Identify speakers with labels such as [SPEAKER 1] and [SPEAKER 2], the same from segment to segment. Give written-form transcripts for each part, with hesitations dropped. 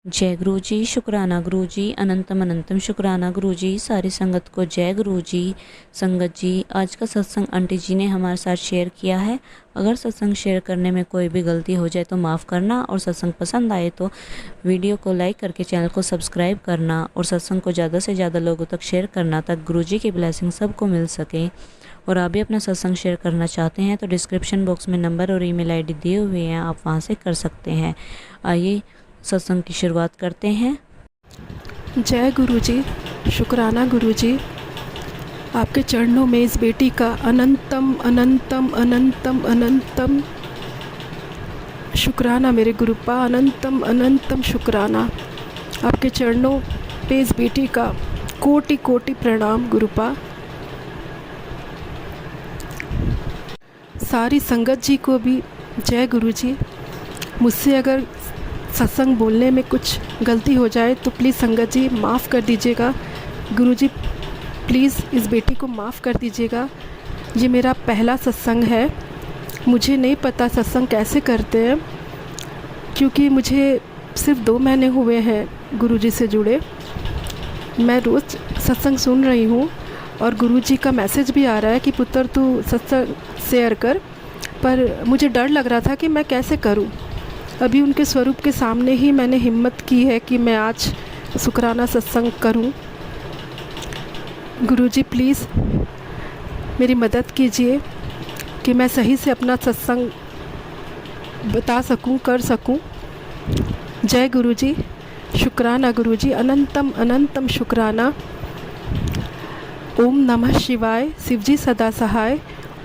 [SPEAKER 1] जय गुरु जी, शुक्राना गुरु जी, अनंतम अनंतम शुक्राना गुरु जी। सारी संगत को जय गुरु जी। संगत जी, आज का सत्संग आंटी जी ने हमारे साथ शेयर किया है। अगर सत्संग शेयर करने में कोई भी गलती हो जाए तो माफ़ करना, और सत्संग पसंद आए तो वीडियो को लाइक करके चैनल को सब्सक्राइब करना, और सत्संग को ज़्यादा से ज़्यादा लोगों तक शेयर करना, ताकि गुरु जी की ब्लेसिंग सबको मिल सके। और आप भी अपना सत्संग शेयर करना चाहते हैं तो डिस्क्रिप्शन बॉक्स में नंबर और ईमेल आईडी दिए हुए हैं, आप वहां से कर सकते हैं। आइए सत्संग की शुरुआत करते हैं।
[SPEAKER 2] जय गुरु जी, शुक्राना गुरु जी। आपके चरणों में इस बेटी का अनंतम अनंतम अनंतम अनंतम शुक्राना मेरे गुरुपा, अनंतम अनंतम शुक्राना। आपके चरणों पे इस बेटी का कोटि कोटि प्रणाम गुरुपा। सारी संगत जी को भी जय गुरु जी। मुझसे अगर सत्संग बोलने में कुछ गलती हो जाए तो प्लीज़ संगत जी माफ़ कर दीजिएगा। गुरु जी प्लीज़ इस बेटी को माफ़ कर दीजिएगा। ये मेरा पहला सत्संग है, मुझे नहीं पता सत्संग कैसे करते हैं, क्योंकि मुझे सिर्फ 2 महीने हुए हैं गुरु जी से जुड़े। मैं रोज़ सत्संग सुन रही हूँ और गुरु जी का मैसेज भी आ रहा है कि पुत्र तू सत्संग शेयर कर, पर मुझे डर लग रहा था कि मैं कैसे करूँ। अभी उनके स्वरूप के सामने ही मैंने हिम्मत की है कि मैं आज शुक्राना सत्संग करूं। गुरुजी प्लीज़ मेरी मदद कीजिए कि मैं सही से अपना सत्संग बता सकूं, कर सकूं। जय गुरुजी, शुक्राना गुरुजी, अनंतम अनंतम शुक्राना। ओम नमः शिवाय, शिवजी सदा सहाय।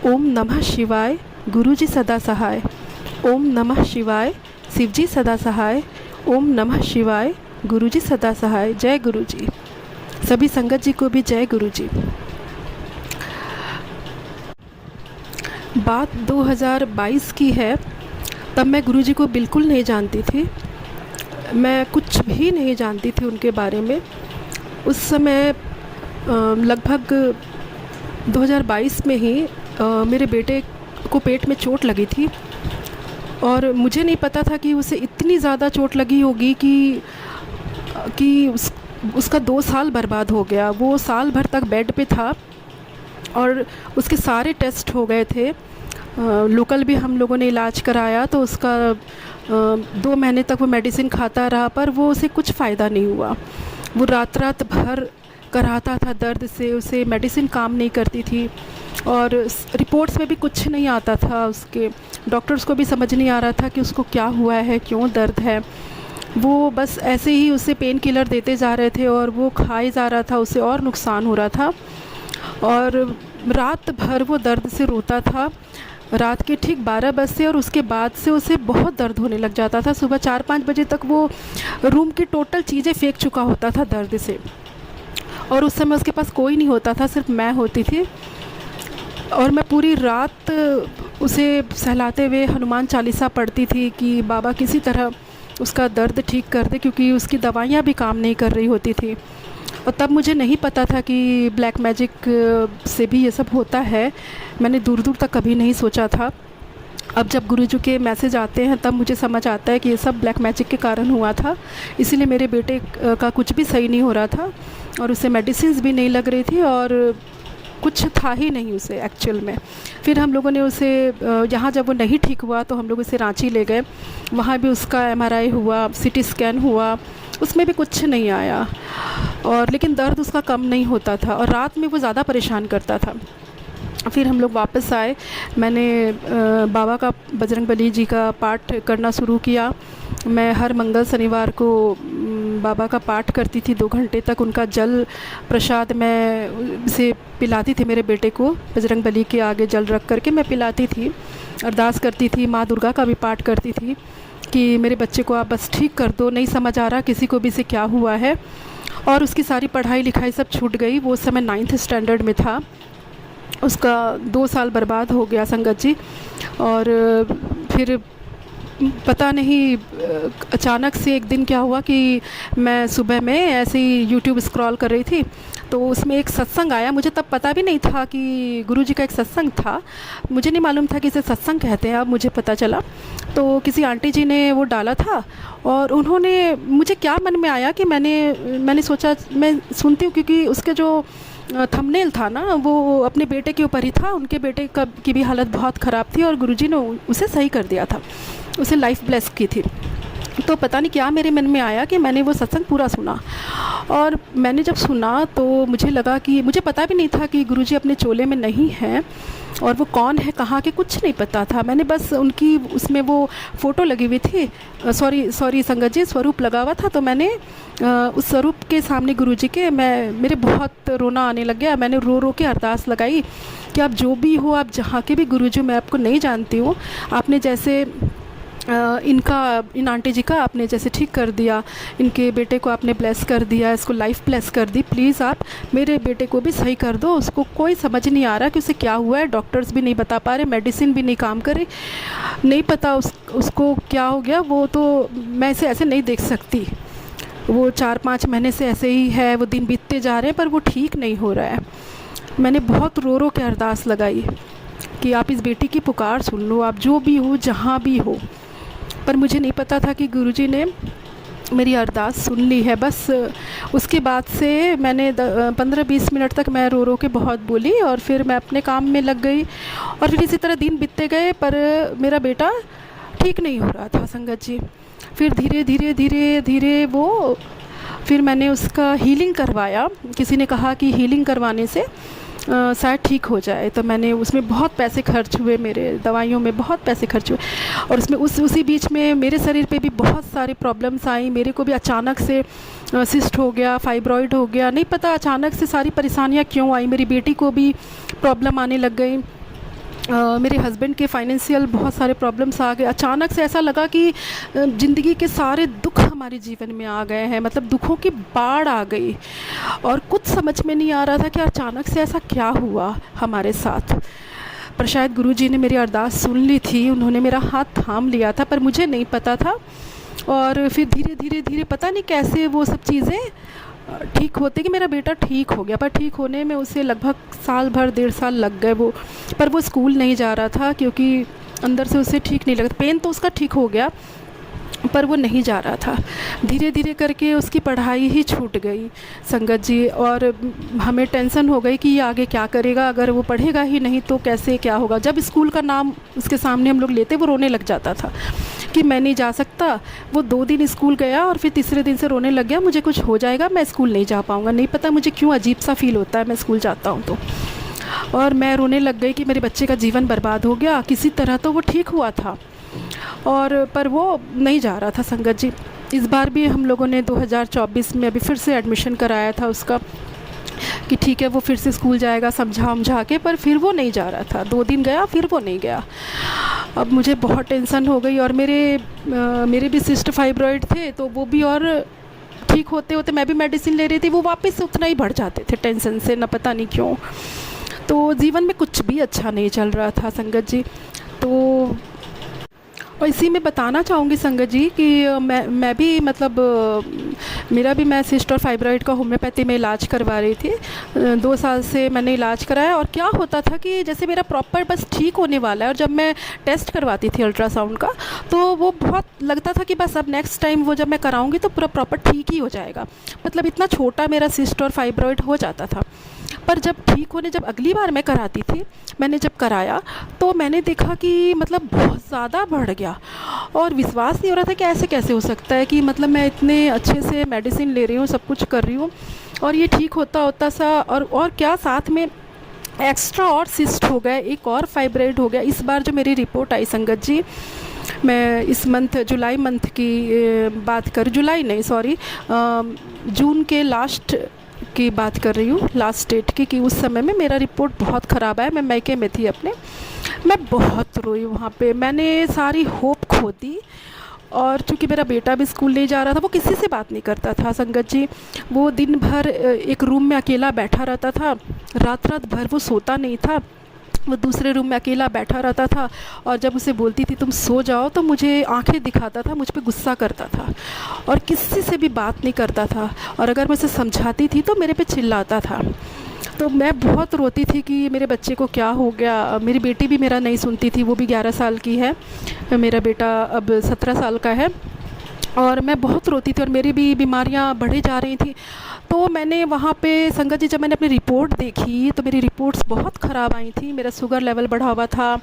[SPEAKER 2] ओम नमः शिवाय, गुरुजी सदा सहाय। ओम नमः शिवाय, शिवजी सदा सहाय। ओम नमः शिवाय, गुरुजी सदा सहाय। जय गुरुजी। सभी संगत जी को भी जय गुरुजी। बात 2022 की है, तब मैं गुरुजी को बिल्कुल नहीं जानती थी। मैं कुछ भी नहीं जानती थी उनके बारे में। उस समय लगभग 2022 में ही मेरे बेटे को पेट में चोट लगी थी, और मुझे नहीं पता था कि उसे इतनी ज़्यादा चोट लगी होगी कि उसका 2 साल बर्बाद हो गया। वो साल भर तक बेड पे था और उसके सारे टेस्ट हो गए थे। लोकल भी हम लोगों ने इलाज कराया, तो उसका 2 महीने तक वो मेडिसिन खाता रहा, पर वो उसे कुछ फ़ायदा नहीं हुआ। वो रात रात भर कराता था दर्द से, उसे मेडिसिन काम नहीं करती थी, और रिपोर्ट्स में भी कुछ नहीं आता था। उसके डॉक्टर्स को भी समझ नहीं आ रहा था कि उसको क्या हुआ है, क्यों दर्द है। वो बस ऐसे ही उसे पेन किलर देते जा रहे थे और वो खाए जा रहा था, उसे और नुकसान हो रहा था। और रात भर वो दर्द से रोता था, रात के ठीक 12 बजे से, और उसके बाद से उसे बहुत दर्द होने लग जाता था। सुबह 4-5 बजे तक वो रूम की टोटल चीज़ें फेंक चुका होता था दर्द से, और उस समय उसके पास कोई नहीं होता था, सिर्फ मैं होती थी। और मैं पूरी रात उसे सहलाते हुए हनुमान चालीसा पढ़ती थी कि बाबा किसी तरह उसका दर्द ठीक कर दे, क्योंकि उसकी दवाइयाँ भी काम नहीं कर रही होती थी। और तब मुझे नहीं पता था कि ब्लैक मैजिक से भी ये सब होता है। मैंने दूर दूर तक कभी नहीं सोचा था। अब जब गुरुजी के मैसेज आते हैं तब मुझे समझ आता है कि ये सब ब्लैक मैजिक के कारण हुआ था। इसीलिए मेरे बेटे का कुछ भी सही नहीं हो रहा था, और उसे मेडिसिन भी नहीं लग रही थी, और कुछ था ही नहीं उसे एक्चुअल में। फिर हम लोगों ने उसे यहाँ जब वो नहीं ठीक हुआ तो हम लोग उसे रांची ले गए। वहाँ भी उसका MRI हुआ, CT स्कैन हुआ, उसमें भी कुछ नहीं आया, और लेकिन दर्द उसका कम नहीं होता था, और रात में वो ज़्यादा परेशान करता था। फिर हम लोग वापस आए। मैंने बाबा का, बजरंगबली जी का पाठ करना शुरू किया। मैं हर मंगल शनिवार को बाबा का पाठ करती थी 2 घंटे तक। उनका जल प्रसाद मैं उसे पिलाती थी, मेरे बेटे को बजरंगबली के आगे जल रख करके मैं पिलाती थी। अरदास करती थी, माँ दुर्गा का भी पाठ करती थी कि मेरे बच्चे को आप बस ठीक कर दो, नहीं समझ आ रहा किसी को भी से क्या हुआ है। और उसकी सारी पढ़ाई लिखाई सब छूट गई। वो उस समय 9th स्टैंडर्ड में था। उसका 2 साल बर्बाद हो गया संगत जी। और फिर पता नहीं अचानक से एक दिन क्या हुआ कि मैं सुबह में ऐसे ही यूट्यूब स्क्रॉल कर रही थी, तो उसमें एक सत्संग आया। मुझे तब पता भी नहीं था कि गुरुजी का एक सत्संग था, मुझे नहीं मालूम था कि इसे सत्संग कहते हैं, अब मुझे पता चला। तो किसी आंटी जी ने वो डाला था और उन्होंने, मुझे क्या मन में आया कि मैंने सोचा मैं सुनती हूँ, क्योंकि उसके जो थंबनेल था ना वो अपने बेटे के ऊपर ही था। उनके बेटे की भी हालत बहुत ख़राब थी और गुरुजी ने उसे सही कर दिया था, उसे लाइफ ब्लेस की थी। तो पता नहीं क्या मेरे मन में आया कि मैंने वो सत्संग पूरा सुना, और मैंने जब सुना तो मुझे लगा कि मुझे पता भी नहीं था कि गुरुजी अपने चोले में नहीं हैं, और वो कौन है कहाँ के कुछ नहीं पता था। मैंने बस उनकी उसमें वो फ़ोटो लगी हुई थी, सॉरी संगत जी, स्वरूप लगा हुआ था। तो मैंने उस स्वरूप के सामने गुरुजी के मेरे बहुत रोना आने लग गया। मैंने रो रो के अरदास लगाई कि आप जो भी हो, आप जहाँ के भी गुरुजी, मैं आपको नहीं जानती हूँ, आपने जैसे इन आंटी जी का आपने जैसे ठीक कर दिया, इनके बेटे को आपने ब्लेस कर दिया, इसको लाइफ ब्लेस कर दी, प्लीज़ आप मेरे बेटे को भी सही कर दो। उसको कोई समझ नहीं आ रहा कि उसे क्या हुआ है, डॉक्टर्स भी नहीं बता पा रहे, मेडिसिन भी नहीं काम करे, नहीं पता उसको क्या हो गया। वो तो मैं इसे ऐसे नहीं देख सकती, वो 4-5 महीने से ऐसे ही है, वो दिन बीतते जा रहे हैं पर वो ठीक नहीं हो रहा है। मैंने बहुत रो रो के अरदास लगाई कि आप इस बेटी की पुकार सुन लो, आप जो भी हो, जहाँ भी हो। पर मुझे नहीं पता था कि गुरुजी ने मेरी अरदास सुन ली है। बस उसके बाद से मैंने 15-20 मिनट तक मैं रो रो के बहुत बोली, और फिर मैं अपने काम में लग गई, और फिर इसी तरह दिन बीतते गए, पर मेरा बेटा ठीक नहीं हो रहा था संगत जी। फिर धीरे धीरे धीरे धीरे फिर मैंने उसका हीलिंग करवाया। किसी ने कहा कि हीलिंग करवाने से शायद ठीक हो जाए, तो मैंने उसमें बहुत पैसे खर्च हुए, मेरे दवाइयों में बहुत पैसे खर्च हुए, और उसमें उसी बीच में मेरे शरीर पे भी बहुत सारी प्रॉब्लम्स आई। मेरे को भी अचानक से सिस्ट हो गया, फाइब्रॉइड हो गया, नहीं पता अचानक से सारी परेशानियां क्यों आई। मेरी बेटी को भी प्रॉब्लम आने लग गई, मेरे हस्बैंड के फाइनेंशियल बहुत सारे प्रॉब्लम्स आ गए। अचानक से ऐसा लगा कि ज़िंदगी के सारे दुख हमारे जीवन में आ गए हैं, मतलब दुखों की बाढ़ आ गई, और कुछ समझ में नहीं आ रहा था कि अचानक से ऐसा क्या हुआ हमारे साथ। पर शायद गुरुजी ने मेरी अरदास सुन ली थी, उन्होंने मेरा हाथ थाम लिया था, पर मुझे नहीं पता था। और फिर धीरे धीरे धीरे पता नहीं कैसे वो सब चीज़ें ठीक होते कि मेरा बेटा ठीक हो गया। पर ठीक होने में उसे लगभग साल भर 1.5 साल लग गए। पर वो स्कूल नहीं जा रहा था, क्योंकि अंदर से उसे ठीक नहीं लगता। पेन तो उसका ठीक हो गया, पर वो नहीं जा रहा था। धीरे धीरे करके उसकी पढ़ाई ही छूट गई संगत जी, और हमें टेंशन हो गई कि ये आगे क्या करेगा, अगर वो पढ़ेगा ही नहीं तो कैसे क्या होगा। जब स्कूल का नाम उसके सामने हम लोग लेते, वो रोने लग जाता था कि मैं नहीं जा सकता। वो 2 दिन स्कूल गया और फिर तीसरे दिन से रोने लग गया, मुझे कुछ हो जाएगा, मैं स्कूल नहीं जा पाऊँगा। नहीं पता मुझे क्यों अजीब सा फील होता है मैं स्कूल जाता हूँ तो। और मैं रोने लग गई कि मेरे बच्चे का जीवन बर्बाद हो गया। किसी तरह तो वो ठीक हुआ था, और पर वो नहीं जा रहा था संगत जी। इस बार भी हम लोगों ने 2024 में अभी फिर से एडमिशन कराया था उसका, कि ठीक है वो फिर से स्कूल जाएगा समझा के, पर फिर वो नहीं जा रहा था। 2 दिन गया फिर वो नहीं गया। अब मुझे बहुत टेंशन हो गई, और मेरे भी सिस्ट फाइब्रॉइड थे, तो वो भी और ठीक होते होते मैं भी मेडिसिन ले रही थी, वो वापस से उतना ही बढ़ जाते थे टेंशन से, न पता नहीं क्यों। तो जीवन में कुछ भी अच्छा नहीं चल रहा था संगत जी। तो और इसी में बताना चाहूँगी संगत जी कि मैं भी मतलब मेरा भी मैं सिस्ट और फाइब्रॉइड का होम्योपैथी में इलाज करवा रही थी। 2 साल से मैंने इलाज कराया, और क्या होता था कि जैसे मेरा प्रॉपर बस ठीक होने वाला है, और जब मैं टेस्ट करवाती थी अल्ट्रासाउंड का, तो वो बहुत लगता था कि बस अब नेक्स्ट टाइम वो जब मैं कराऊंगी तो पूरा प्रॉपर ठीक ही हो जाएगा। मतलब इतना छोटा मेरा सिस्ट और फाइब्रॉइड हो जाता था। पर जब अगली बार मैं कराती थी, मैंने जब कराया तो मैंने देखा कि मतलब बहुत ज़्यादा बढ़ गया, और विश्वास नहीं हो रहा था कि ऐसे कैसे हो सकता है कि मतलब मैं इतने अच्छे से मेडिसिन ले रही हूँ, सब कुछ कर रही हूँ, और ये ठीक होता सा, और क्या साथ में एक्स्ट्रा और सिस्ट हो गए, एक और फाइब्रॉइड हो गया। इस बार जो मेरी रिपोर्ट आई संगत जी, मैं इस जुलाई मंथ की बात कर, जुलाई नहीं सॉरी जून के लास्ट की बात कर रही हूँ, लास्ट डेट की, कि उस समय में मेरा रिपोर्ट बहुत ख़राब आया। मैं मैके में थी अपने, मैं बहुत रोई वहाँ पे, मैंने सारी होप खो दी। और चूँकि मेरा बेटा भी स्कूल नहीं जा रहा था, वो किसी से बात नहीं करता था संगत जी। वो दिन भर एक रूम में अकेला बैठा रहता था, रात भर वो सोता नहीं था। वो दूसरे रूम में अकेला बैठा रहता था और जब उसे बोलती थी तुम सो जाओ तो मुझे आंखें दिखाता था, मुझ पे गुस्सा करता था और किसी से भी बात नहीं करता था, और अगर मैं उसे समझाती थी तो मेरे पे चिल्लाता था। तो मैं बहुत रोती थी कि मेरे बच्चे को क्या हो गया। मेरी बेटी भी मेरा नहीं सुनती थी, वो भी 11 साल की है, मेरा बेटा अब 17 साल का है, और मैं बहुत रोती थी और मेरी भी बीमारियां बढ़ी जा रही थी। तो मैंने वहाँ पे संगत जी, जब मैंने अपनी रिपोर्ट देखी तो मेरी रिपोर्ट्स बहुत ख़राब आई थी। मेरा शुगर लेवल बढ़ा हुआ था,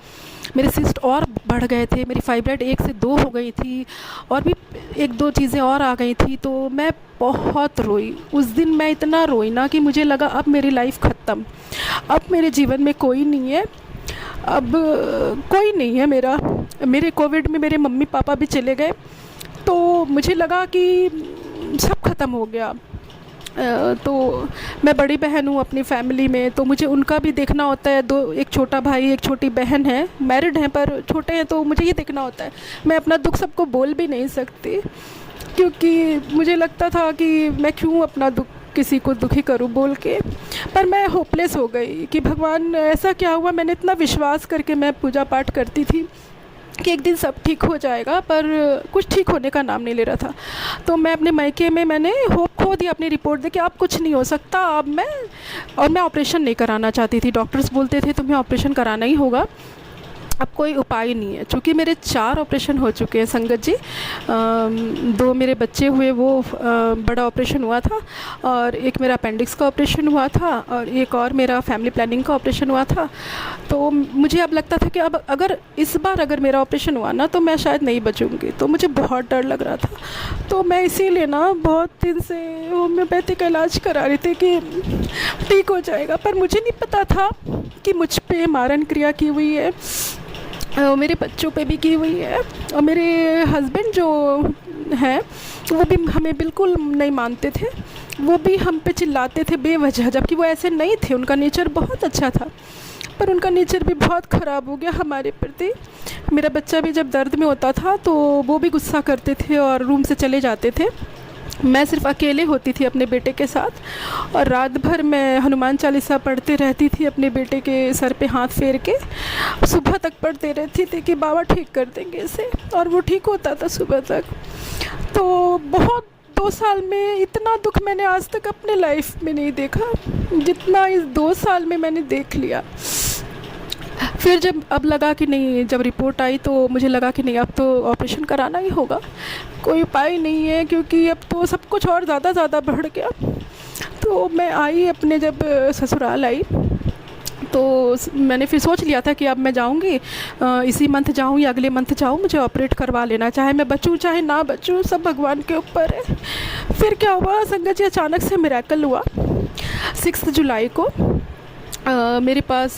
[SPEAKER 2] मेरे सिस्ट और बढ़ गए थे, मेरी फाइब्राइड 1 से 2 हो गई थी, और भी 1-2 चीज़ें और आ गई थी। तो मैं बहुत रोई उस दिन, मैं इतना रोई ना कि मुझे लगा अब मेरी लाइफ ख़त्म, अब मेरे जीवन में कोई नहीं है, अब कोई नहीं है मेरा। मेरे कोविड में मेरे मम्मी पापा भी चले गए, तो मुझे लगा कि सब ख़त्म हो गया। तो मैं बड़ी बहन हूँ अपनी फैमिली में, तो मुझे उनका भी देखना होता है। एक छोटा भाई, एक छोटी बहन है, मैरिड हैं पर छोटे हैं, तो मुझे ये देखना होता है। मैं अपना दुख सबको बोल भी नहीं सकती, क्योंकि मुझे लगता था कि मैं क्यों अपना दुख किसी को दुखी करूं बोल के। पर मैं होपलेस हो गई कि भगवान ऐसा क्या हुआ। मैंने इतना विश्वास करके मैं पूजा पाठ करती थी कि एक दिन सब ठीक हो जाएगा, पर कुछ ठीक होने का नाम नहीं ले रहा था। तो मैं अपने मायके में मैंने होप खो दिया अपनी रिपोर्ट दे के अब कुछ नहीं हो सकता। अब मैं ऑपरेशन नहीं कराना चाहती थी। डॉक्टर्स बोलते थे तुम्हें ऑपरेशन कराना ही होगा, अब कोई उपाय नहीं है। चूँकि मेरे 4 ऑपरेशन हो चुके हैं संगत जी, 2 मेरे बच्चे हुए, वो बड़ा ऑपरेशन हुआ था, और एक मेरा अपेंडिक्स का ऑपरेशन हुआ था, और एक और मेरा फैमिली प्लानिंग का ऑपरेशन हुआ था। तो मुझे अब लगता था कि अब अगर इस बार अगर मेरा ऑपरेशन हुआ ना तो मैं शायद नहीं बचूंगी। तो मुझे बहुत डर लग रहा था। तो मैं इसीलिए ना बहुत दिन से होम्योपैथी का इलाज करा रही थी कि ठीक हो जाएगा, पर मुझे नहीं पता था कि मुझ पे मारण क्रिया की हुई है, मेरे बच्चों पे भी की हुई है, और मेरे हस्बैंड जो हैं वो भी हमें बिल्कुल नहीं मानते थे। वो भी हम पे चिल्लाते थे बेवजह, जबकि वो ऐसे नहीं थे। उनका नेचर बहुत अच्छा था, पर उनका नेचर भी बहुत ख़राब हो गया हमारे प्रति। मेरा बच्चा भी जब दर्द में होता था तो वो भी गुस्सा करते थे और रूम से चले जाते थे। मैं सिर्फ़ अकेले होती थी अपने बेटे के साथ, और रात भर मैं हनुमान चालीसा पढ़ते रहती थी अपने बेटे के सर पे हाथ फेर के। सुबह तक पढ़ते रहती थी कि बाबा ठीक कर देंगे इसे, और वो ठीक होता था सुबह तक। तो बहुत 2 साल में इतना दुख मैंने आज तक अपने लाइफ में नहीं देखा जितना इस 2 साल में मैंने देख लिया। फिर जब अब लगा कि नहीं, जब रिपोर्ट आई तो मुझे लगा कि नहीं अब तो ऑपरेशन कराना ही होगा, कोई उपाय नहीं है, क्योंकि अब तो सब कुछ और ज़्यादा बढ़ गया। तो मैं आई अपने, जब ससुराल आई तो मैंने फिर सोच लिया था कि अब मैं जाऊंगी, इसी मंथ जाऊं या अगले मंथ जाऊं, मुझे ऑपरेट करवा लेना, चाहे मैं बचूं चाहे ना बचूं, सब भगवान के ऊपर है। फिर क्या हुआ संगत जी, अचानक से मिरेकल हुआ। 6 जुलाई को मेरे पास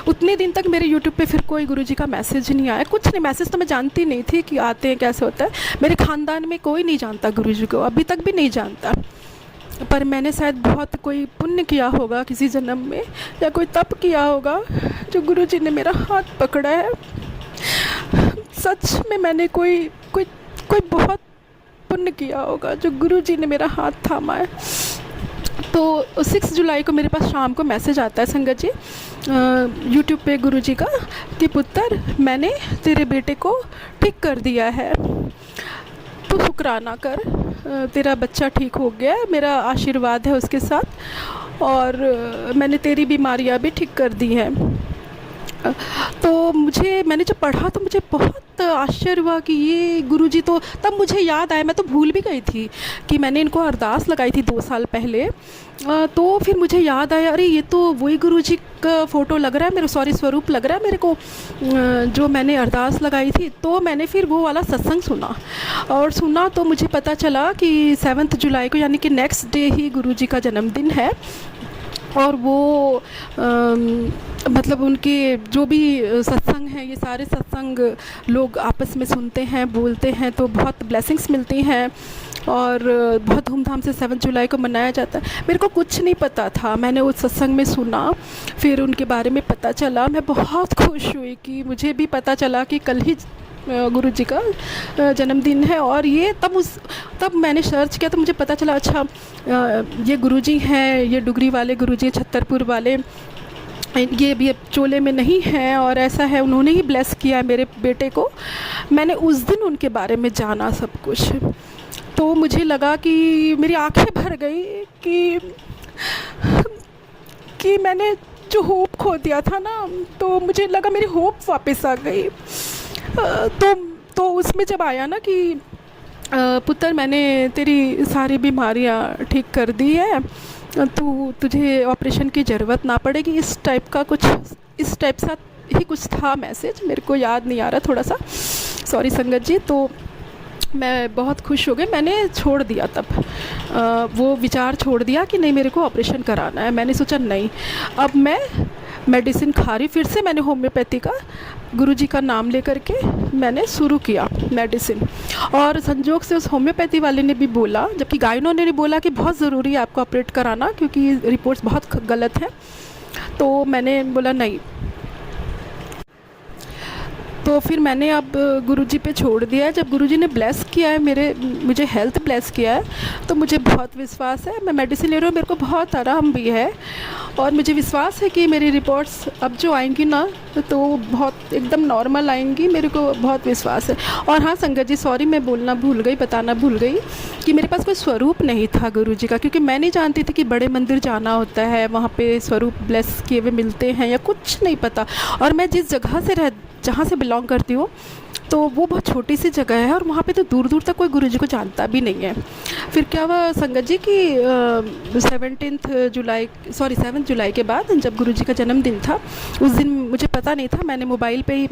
[SPEAKER 2] उतने दिन तक मेरे यूट्यूब पे फिर कोई गुरुजी का मैसेज नहीं आया, कुछ नहीं। मैसेज तो मैं जानती नहीं थी कि आते हैं, कैसे होता है। मेरे ख़ानदान में कोई नहीं जानता गुरुजी को, अभी तक भी नहीं जानता। पर मैंने शायद बहुत कोई पुण्य किया होगा किसी जन्म में, या कोई तप किया होगा जो गुरुजी ने मेरा हाथ पकड़ा है। सच में मैंने कोई बहुत पुण्य किया होगा जो गुरुजी ने मेरा हाथ थामा है। तो 6 जुलाई को मेरे पास शाम को मैसेज आता है संगत जी यूट्यूब पे गुरुजी का कि पुत्र मैंने तेरे बेटे को ठीक कर दिया है, तो शुक्राना कर, तेरा बच्चा ठीक हो गया है, मेरा आशीर्वाद है उसके साथ, और मैंने तेरी बीमारियां भी ठीक कर दी हैं। तो मैंने जब पढ़ा तो मुझे बहुत आश्चर्य हुआ कि ये गुरुजी, तो तब मुझे याद आया, मैं तो भूल भी गई थी कि मैंने इनको अरदास लगाई थी 2 साल पहले। तो फिर मुझे याद आया, अरे ये तो वही गुरुजी का फ़ोटो लग रहा है मेरे, स्वरूप लग रहा है मेरे को, जो मैंने अरदास लगाई थी। तो मैंने फिर वो वाला सत्संग सुना तो मुझे पता चला कि 7 जुलाई को, यानी कि नेक्स्ट डे ही गुरुजी का जन्मदिन है। और वो मतलब उनके जो भी सत्संग हैं, ये सारे सत्संग लोग आपस में सुनते हैं, बोलते हैं, तो बहुत ब्लेसिंग्स मिलती हैं, और बहुत धूमधाम से 7 जुलाई को मनाया जाता है। मेरे को कुछ नहीं पता था, मैंने उस सत्संग में सुना, फिर उनके बारे में पता चला। मैं बहुत खुश हुई कि मुझे भी पता चला कि कल ही गुरुजी का जन्मदिन है। और ये तब मैंने सर्च किया तो मुझे पता चला, अच्छा ये गुरुजी हैं, ये डुगरी वाले गुरुजी, छतरपुर वाले, ये भी अब चोले में नहीं है और ऐसा है, उन्होंने ही ब्लेस किया है मेरे बेटे को। मैंने उस दिन उनके बारे में जाना सब कुछ, तो मुझे लगा कि मेरी आंखें भर गई कि मैंने जो होप खो दिया था ना, तो मुझे लगा मेरी होप वापस आ गई। तो उसमें जब आया ना कि पुत्र मैंने तेरी सारी बीमारियां ठीक कर दी है, तुझे ऑपरेशन की ज़रूरत ना पड़ेगी, इस टाइप सा ही कुछ था मैसेज, मेरे को याद नहीं आ रहा थोड़ा सा, सॉरी संगत जी। तो मैं बहुत खुश हो गई, मैंने छोड़ दिया तब वो विचार छोड़ दिया कि नहीं मेरे को ऑपरेशन कराना है। मैंने सोचा नहीं, अब मैं मेडिसिन खा रही, फिर से मैंने होम्योपैथी का गुरुजी का नाम लेकर के मैंने शुरू किया मेडिसिन। और संजोग से उस होम्योपैथी वाले ने भी बोला, जबकि गायनों ने बोला कि बहुत ज़रूरी है आपको ऑपरेट कराना क्योंकि रिपोर्ट्स बहुत गलत हैं, तो मैंने बोला नहीं। तो फिर मैंने अब गुरुजी पे छोड़ दिया है। जब गुरुजी ने ब्लेस किया है मुझे हेल्थ ब्लेस किया है, तो मुझे बहुत विश्वास है, मैं मेडिसिन ले रही हूँ, मेरे को बहुत आराम भी है और मुझे विश्वास है कि मेरी रिपोर्ट्स अब जो आएंगी ना तो बहुत एकदम नॉर्मल आएंगी, मेरे को बहुत विश्वास है। और हाँ संगत जी, सॉरी मैं बताना भूल गई कि मेरे पास कोई स्वरूप नहीं था गुरुजी का, क्योंकि मैं नहीं जानती थी कि बड़े मंदिर जाना होता है, वहाँ पे स्वरूप ब्लेस किए हुए मिलते हैं या कुछ नहीं पता। और मैं जिस जहाँ से बिलोंग करती हूँ तो वो बहुत छोटी सी जगह है और वहाँ पे तो दूर दूर तक कोई गुरुजी को जानता भी नहीं है। फिर क्या हुआ संगत जी कि 7 जुलाई के बाद जब गुरुजी का जन्मदिन था, उस दिन मुझे पता नहीं था, मैंने मोबाइल पे ही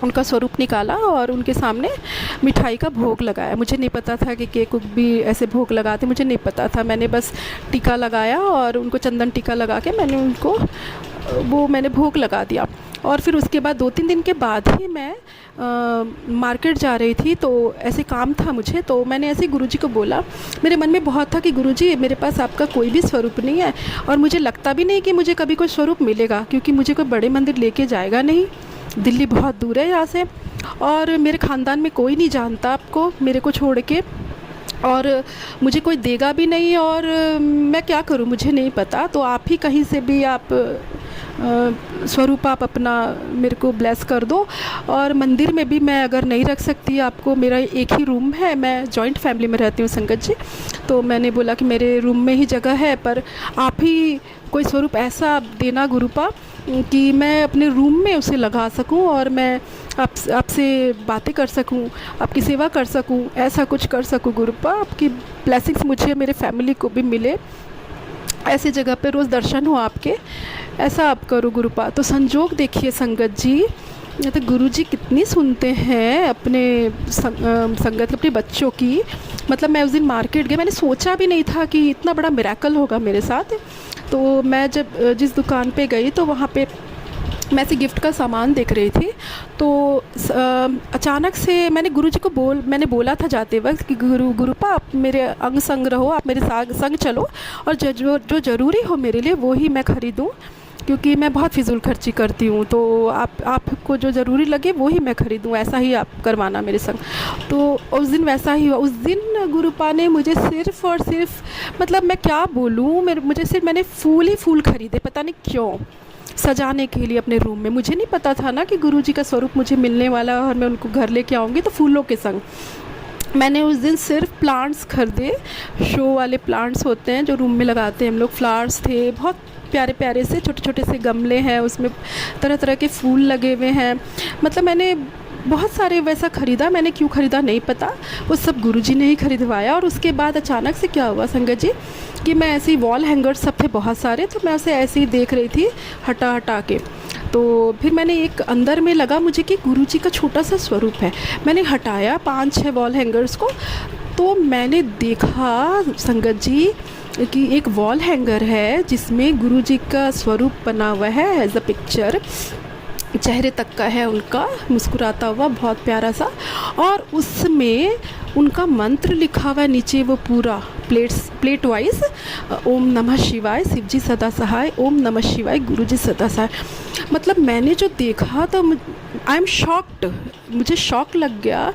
[SPEAKER 2] उनका स्वरूप निकाला और उनके सामने मिठाई का भोग लगाया। मुझे नहीं पता था कि केक भी ऐसे भोग लगाते, मुझे नहीं पता था। मैंने बस टीका लगाया और उनको चंदन टीका लगा के मैंने भोग लगा दिया। और फिर उसके बाद 2-3 दिन के बाद ही मैं मार्केट जा रही थी, तो ऐसे काम था मुझे, तो मैंने ऐसे गुरुजी को बोला, मेरे मन में बहुत था कि गुरुजी मेरे पास आपका कोई भी स्वरूप नहीं है और मुझे लगता भी नहीं कि मुझे कभी कोई स्वरूप मिलेगा, क्योंकि मुझे कोई बड़े मंदिर लेके जाएगा नहीं, दिल्ली बहुत दूर है यहाँ से और मेरे ख़ानदान में कोई नहीं जानता आपको मेरे को छोड़ के, और मुझे कोई देगा भी नहीं और मैं क्या करूँ मुझे नहीं पता। तो आप ही कहीं से भी आप स्वरूप आप अपना मेरे को ब्लेस कर दो। और मंदिर में भी मैं अगर नहीं रख सकती आपको, मेरा एक ही रूम है, मैं जॉइंट फैमिली में रहती हूँ संगत जी, तो मैंने बोला कि मेरे रूम में ही जगह है, पर आप ही कोई स्वरूप ऐसा देना गुरुपा कि मैं अपने रूम में उसे लगा सकूं और मैं आपसे बातें कर सकूं, आपकी सेवा कर सकूं, ऐसा कुछ कर सकूं गुरुपा, आपकी ब्लेसिंग्स मुझे मेरे फैमिली को भी मिले, ऐसी जगह पे रोज़ दर्शन हो आपके, ऐसा आप करो गुरुपा। तो संजोग देखिए संगत जी, तो गुरुजी कितनी सुनते हैं अपने संगत अपने बच्चों की। मतलब मैं उस दिन मार्केट गई, मैंने सोचा भी नहीं था कि इतना बड़ा मिरेकल होगा मेरे साथ। तो मैं जब जिस दुकान पे गई तो वहाँ पे मैं ऐसे गिफ्ट का सामान देख रही थी, तो अचानक से मैंने गुरुजी को मैंने बोला था जाते वक्त कि गुरुपा आप मेरे अंग संग रहो, आप मेरे संग चलो और जो ज़रूरी हो मेरे लिए वो ही मैं ख़रीदूँ, क्योंकि मैं बहुत फिजूल खर्ची करती हूँ, तो आपको जो ज़रूरी लगे वो ही मैं ख़रीदूँ, ऐसा ही आप करवाना मेरे संग। तो उस दिन वैसा ही हुआ। उस दिन गुरुपा ने मुझे सिर्फ़ और सिर्फ, मतलब मैं क्या बोलूँ, मैंने फूल ख़रीदे, पता नहीं क्यों, सजाने के लिए अपने रूम में। मुझे नहीं पता था ना कि गुरुजी का स्वरूप मुझे मिलने वाला और मैं उनको घर लेके आऊँगी, तो फूलों के संग मैंने उस दिन सिर्फ प्लांट्स खरीदे, शो वाले प्लांट्स होते हैं जो रूम में लगाते हैं हम लोग, फ्लावर्स थे, बहुत प्यारे प्यारे से छोटे छोटे से गमले हैं, उसमें तरह तरह के फूल लगे हुए हैं। मतलब मैंने बहुत सारे वैसा ख़रीदा, मैंने क्यों ख़रीदा नहीं पता, वो सब गुरुजी ने ही खरीदवाया। और उसके बाद अचानक से क्या हुआ संगत जी कि मैं ऐसे ही वॉल हैंगर्स सब थे बहुत सारे, तो मैं उसे ऐसे ही देख रही थी हटा के। तो फिर मैंने एक अंदर में लगा मुझे कि गुरुजी का छोटा सा स्वरूप है, मैंने हटाया 5-6 वॉल हैंगर्स को, तो मैंने देखा संगत जी कि एक वॉल हैंगर है जिसमें गुरुजी का स्वरूप बना हुआ है एज अ पिक्चर, चेहरे तक का है उनका, मुस्कुराता हुआ बहुत प्यारा सा, और उसमें उनका मंत्र लिखा हुआ है नीचे, वो पूरा प्लेट वाइज, ओम नमः शिवाय शिवजी सदा सहाय, ओम नमः शिवाय गुरुजी सदा सहाय। मतलब मैंने जो देखा तो आई एम शॉक्ड, मुझे शॉक लग गया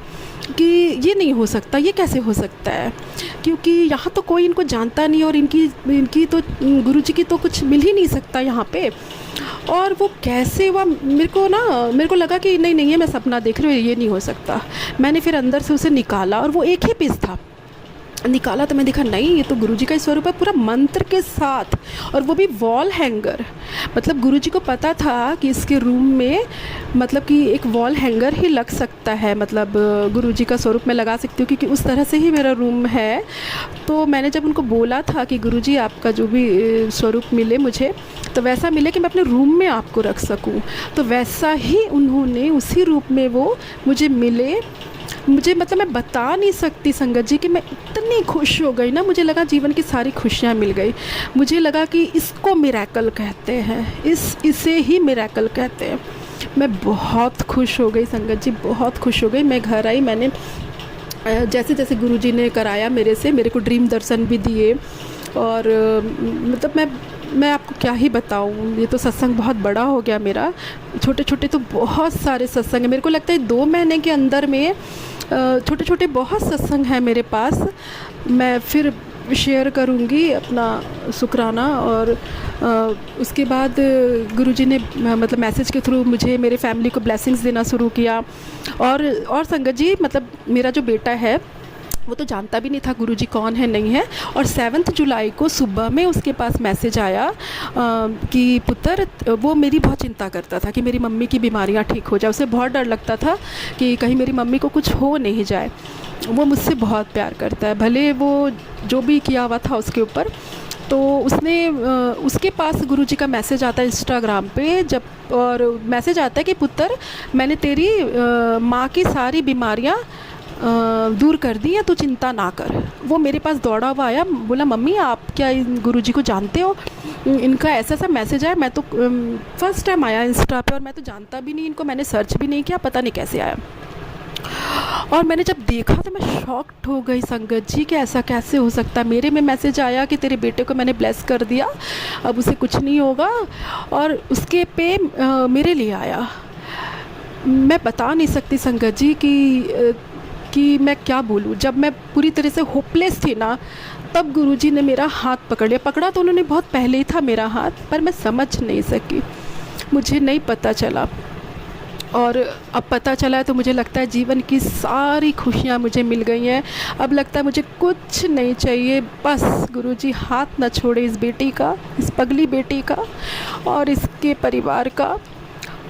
[SPEAKER 2] कि ये नहीं हो सकता, ये कैसे हो सकता है, क्योंकि यहाँ तो कोई इनको जानता नहीं और इनकी तो गुरुजी की तो कुछ मिल ही नहीं सकता यहाँ पे। और वो कैसे हुआ, मेरे को लगा कि नहीं नहीं, ये मैं सपना देख रही हूँ, ये नहीं हो सकता। मैंने फिर अंदर से उसे निकाला और वो एक ही पीस था। निकाला तो मैं देखा नहीं, ये तो गुरुजी का ही स्वरूप है, पूरा मंत्र के साथ, और वो भी वॉल हैंगर। मतलब गुरुजी को पता था कि इसके रूम में मतलब कि एक वॉल हैंगर ही लग सकता है, मतलब गुरुजी का स्वरूप मैं लगा सकती हूँ, क्योंकि उस तरह से ही मेरा रूम है। तो मैंने जब उनको बोला था कि गुरुजी आपका जो भी स्वरूप मिले मुझे, तो वैसा मिले कि मैं अपने रूम में आपको रख सकूँ, तो वैसा ही उन्होंने उसी रूप में वो मुझे मिले। मुझे मतलब मैं बता नहीं सकती संगत जी कि मैं इतनी खुश हो गई ना, मुझे लगा जीवन की सारी खुशियाँ मिल गई। मुझे लगा कि इसको मिरेकल कहते हैं, इसे ही मिरेकल कहते हैं। मैं बहुत खुश हो गई संगत जी, बहुत खुश हो गई। मैं घर आई, मैंने जैसे जैसे गुरुजी ने कराया मेरे को ड्रीम दर्शन भी दिए, और मतलब मैं आपको क्या ही बताऊँ, ये तो सत्संग बहुत बड़ा हो गया मेरा। छोटे छोटे तो बहुत सारे सत्संग हैं, मेरे को लगता है 2 महीने के अंदर में छोटे छोटे बहुत सत्संग हैं मेरे पास। मैं फिर शेयर करूँगी अपना शुक्राना। और उसके बाद गुरुजी ने मतलब मैसेज के थ्रू मुझे मेरे फैमिली को ब्लेसिंग्स देना शुरू किया। और संगत जी, मतलब मेरा जो बेटा है वो तो जानता भी नहीं था गुरुजी कौन है नहीं है। और 7 जुलाई को सुबह में उसके पास मैसेज आया कि पुत्र, वो मेरी बहुत चिंता करता था कि मेरी मम्मी की बीमारियां ठीक हो जाए। उसे बहुत डर लगता था कि कहीं मेरी मम्मी को कुछ हो नहीं जाए। वो मुझसे बहुत प्यार करता है, भले वो जो भी किया हुआ था उसके ऊपर। तो उसके पास गुरुजी का मैसेज आता है इंस्टाग्राम पे, जब और मैसेज आता है कि पुत्र, मैंने तेरी माँ की सारी बीमारियाँ दूर कर दी है, तो चिंता ना कर। वो मेरे पास दौड़ा हुआ आया, बोला मम्मी आप क्या इन गुरुजी को जानते हो, इनका ऐसा ऐसा मैसेज आया। मैं तो फर्स्ट टाइम आया इंस्टा पे, और मैं तो जानता भी नहीं इनको, मैंने सर्च भी नहीं किया, पता नहीं कैसे आया। और मैंने जब देखा तो मैं शॉक्ड हो गई संगत जी कि ऐसा कैसे हो सकता है। मेरे में मैसेज आया कि तेरे बेटे को मैंने ब्लेस कर दिया, अब उसे कुछ नहीं होगा, और उसके पे मेरे लिए आया। मैं बता नहीं सकती संगत जी कि मैं क्या बोलूँ। जब मैं पूरी तरह से होपलेस थी ना, तब गुरुजी ने मेरा हाथ पकड़ लिया। पकड़ा तो उन्होंने बहुत पहले ही था मेरा हाथ, पर मैं समझ नहीं सकी, मुझे नहीं पता चला। और अब पता चला तो मुझे लगता है जीवन की सारी खुशियाँ मुझे मिल गई हैं। अब लगता है मुझे कुछ नहीं चाहिए, बस गुरुजी हाथ न छोड़े इस बेटी का, इस पगली बेटी का और इसके परिवार का।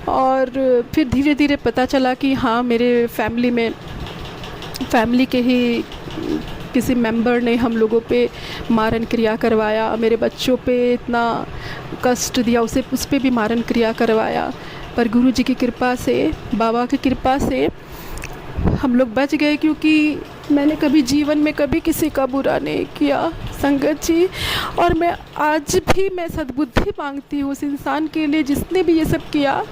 [SPEAKER 2] और फिर धीरे धीरे पता चला कि हाँ, मेरे फैमिली के ही किसी मेंबर ने हम लोगों पे मारन क्रिया करवाया, मेरे बच्चों पे इतना कष्ट दिया, उस पे भी मारन क्रिया करवाया। पर गुरुजी की कृपा से, बाबा की कृपा से हम लोग बच गए, क्योंकि मैंने कभी जीवन में कभी किसी का बुरा नहीं किया संगत जी। और मैं आज भी मैं सद्बुद्धि मांगती हूँ उस इंसान के लिए जिसने भी ये सब किया।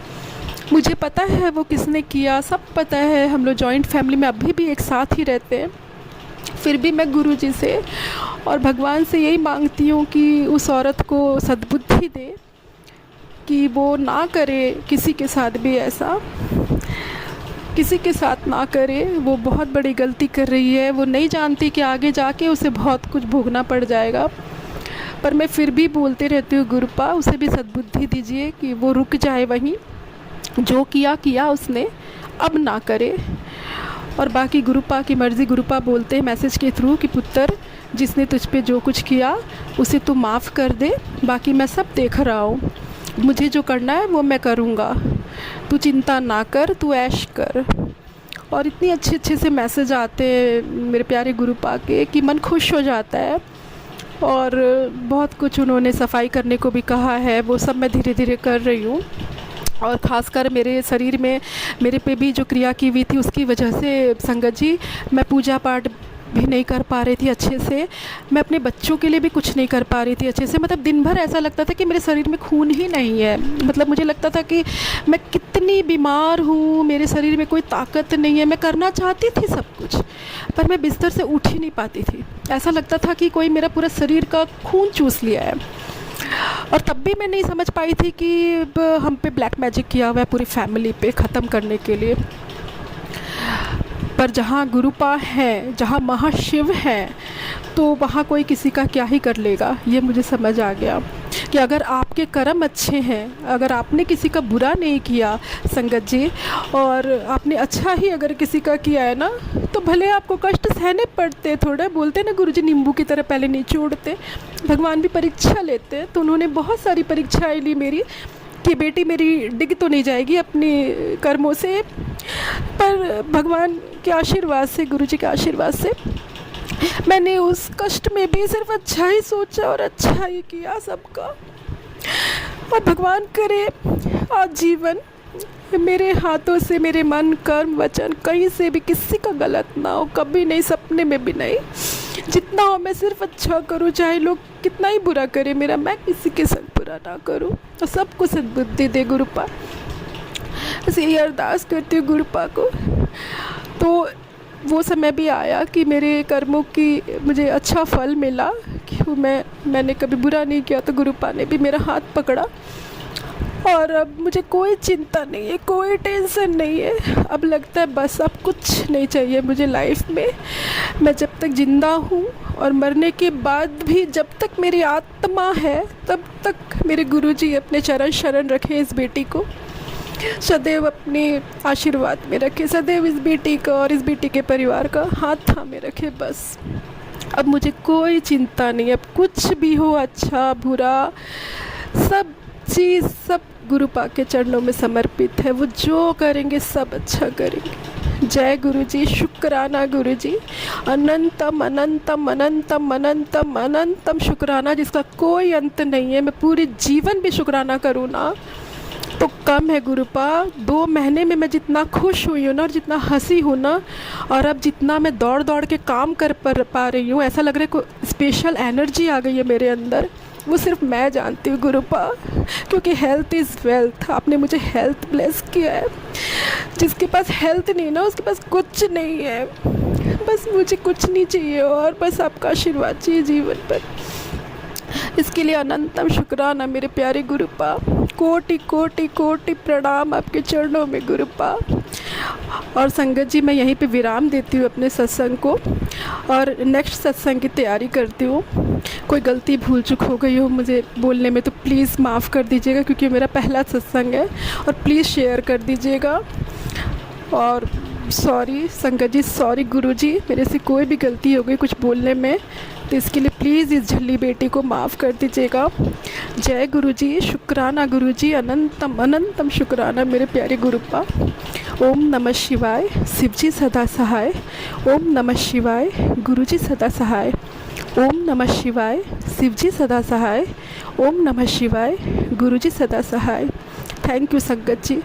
[SPEAKER 2] मुझे पता है वो किसने किया, सब पता है। हम लोग जॉइंट फैमिली में अभी भी एक साथ ही रहते हैं। फिर भी मैं गुरुजी से और भगवान से यही मांगती हूँ कि उस औरत को सद्बुद्धि दे कि वो ना करे किसी के साथ भी ऐसा, किसी के साथ ना करे। वो बहुत बड़ी गलती कर रही है, वो नहीं जानती कि आगे जाके उसे बहुत कुछ भोगना पड़ जाएगा। पर मैं फिर भी बोलते रहती हूँ, गुरुपा उसे भी सद्बुद्धि दीजिए कि वो रुक जाए वहीं, जो किया उसने अब ना करे। और बाकी गुरुपा की मर्ज़ी। गुरुपा बोलते हैं मैसेज के थ्रू कि पुत्र, जिसने तुझ पे जो कुछ किया उसे तू माफ़ कर दे, बाकी मैं सब देख रहा हूँ, मुझे जो करना है वो मैं करूँगा, तू चिंता ना कर, तू ऐश कर। और इतनी अच्छे से मैसेज आते हैं मेरे प्यारे गुरुपा के कि मन खुश हो जाता है। और बहुत कुछ उन्होंने सफाई करने को भी कहा है, वो सब मैं धीरे धीरे कर रही हूँ। और ख़ासकर मेरे शरीर में मेरे पे भी जो क्रिया की हुई थी उसकी वजह से संगत जी, मैं पूजा पाठ भी नहीं कर पा रही थी अच्छे से, मैं अपने बच्चों के लिए भी कुछ नहीं कर पा रही थी अच्छे से। मतलब दिन भर ऐसा लगता था कि मेरे शरीर में खून ही नहीं है। मतलब मुझे लगता था कि मैं कितनी बीमार हूँ, मेरे शरीर में कोई ताकत नहीं है। मैं करना चाहती थी सब कुछ, पर मैं बिस्तर से उठ ही नहीं पाती थी। ऐसा लगता था कि कोई मेरा पूरा शरीर का खून चूस लिया है। और तब भी मैं नहीं समझ पाई थी कि हम पे ब्लैक मैजिक किया हुआ है पूरी फैमिली पे ख़त्म करने के लिए। पर जहाँ गुरुपा है, जहाँ महाशिव है, तो वहाँ कोई किसी का क्या ही कर लेगा, ये मुझे समझ आ गया। कि अगर आपके कर्म अच्छे हैं, अगर आपने किसी का बुरा नहीं किया संगत जी, और आपने अच्छा ही अगर किसी का किया है ना, तो भले आपको कष्ट सहने पड़ते, थोड़ा बोलते ना गुरुजी नींबू की तरह पहले निचोड़ते, भगवान भी परीक्षा लेते हैं। तो उन्होंने बहुत सारी परीक्षाएं ली मेरी, कि बेटी मेरी डिग तो नहीं जाएगी अपने कर्मों से, पर भगवान के आशीर्वाद से, गुरुजी के आशीर्वाद से मैंने उस कष्ट में भी सिर्फ अच्छा ही सोचा और अच्छा ही किया सबका। और भगवान करे आजीवन मेरे हाथों से, मेरे मन कर्म वचन कहीं से भी किसी का गलत ना हो, कभी नहीं, सपने में भी नहीं। जितना हो मैं सिर्फ अच्छा करूं, चाहे लोग कितना ही बुरा करे मेरा, मैं किसी के साथ बुरा ना करूं, और सबको सद्बुद्धि दे गुरुपा। बस यही अरदास करती हूँ गुरुपा को। तो वो समय भी आया कि मेरे कर्मों की मुझे अच्छा फल मिला, कि मैंने कभी बुरा नहीं किया, तो गुरुपा ने भी मेरा हाथ पकड़ा। और अब मुझे कोई चिंता नहीं है, कोई टेंशन नहीं है। अब लगता है बस अब कुछ नहीं चाहिए मुझे लाइफ में। मैं जब तक ज़िंदा हूँ और मरने के बाद भी जब तक मेरी आत्मा है, तब तक मेरे गुरुजी अपने चरण शरण रखें इस बेटी को, सदैव अपने आशीर्वाद में रखे, सदैव इस बेटी का और इस बेटी के परिवार का हाथ थामे रखे। बस अब मुझे कोई चिंता नहीं है। अब कुछ भी हो, अच्छा बुरा, सब चीज़ सब गुरुपा के चरणों में समर्पित है। वो जो करेंगे सब अच्छा करेंगे। जय गुरुजी, शुक्राना गुरुजी, अनंतम अनंतम अनंतम अनंतम अनंतम शुक्राना, जिसका कोई अंत नहीं है। मैं पूरे जीवन भी शुक्राना करूँ ना तो कम है गुरुपा। 2 महीने में मैं जितना खुश हुई हूँ ना, और जितना हंसी हूँ ना, और अब जितना मैं दौड़ दौड़ के काम कर पा रही हूँ, ऐसा लग रहा है कोई स्पेशल एनर्जी आ गई है मेरे अंदर। वो सिर्फ मैं जानती हूँ गुरुपा, क्योंकि हेल्थ इज़ वेल्थ। आपने मुझे हेल्थ ब्लेस किया है। जिसके पास हेल्थ नहीं ना, उसके पास कुछ नहीं है। बस मुझे कुछ नहीं चाहिए, और बस आपका आशीर्वाद चाहिए जीवन पर। इसके लिए अनंतम शुक्राना मेरे प्यारे गुरुपा। कोटि कोटि कोटि प्रणाम आपके चरणों में गुरुपा। और संगत जी, मैं यहीं पे विराम देती हूँ अपने सत्संग को, और नेक्स्ट सत्संग की तैयारी करती हूँ। कोई गलती भूल चूक हो गई हो मुझे बोलने में तो प्लीज़ माफ़ कर दीजिएगा, क्योंकि मेरा पहला सत्संग है। और प्लीज़ शेयर कर दीजिएगा। और सॉरी संगत जी, सॉरी गुरुजी, मेरे से कोई भी गलती हो गई कुछ बोलने में, तो इसके लिए प्लीज़ इस झल्ली बेटी को माफ़ कर दीजिएगा। जय गुरुजी, शुक्राना गुरुजी, अनंतम अनंतम शुक्राना मेरे प्यारे गुरुपा। ओम नमः शिवाय, शिवजी सदा सहाय। ओम नमः शिवाय, गुरुजी सदा सहाय। ओम नमः शिवाय, शिवजी सदा सहाय। ओम नमः शिवाय, गुरुजी सदा सहाय। थैंक यू संगत जी।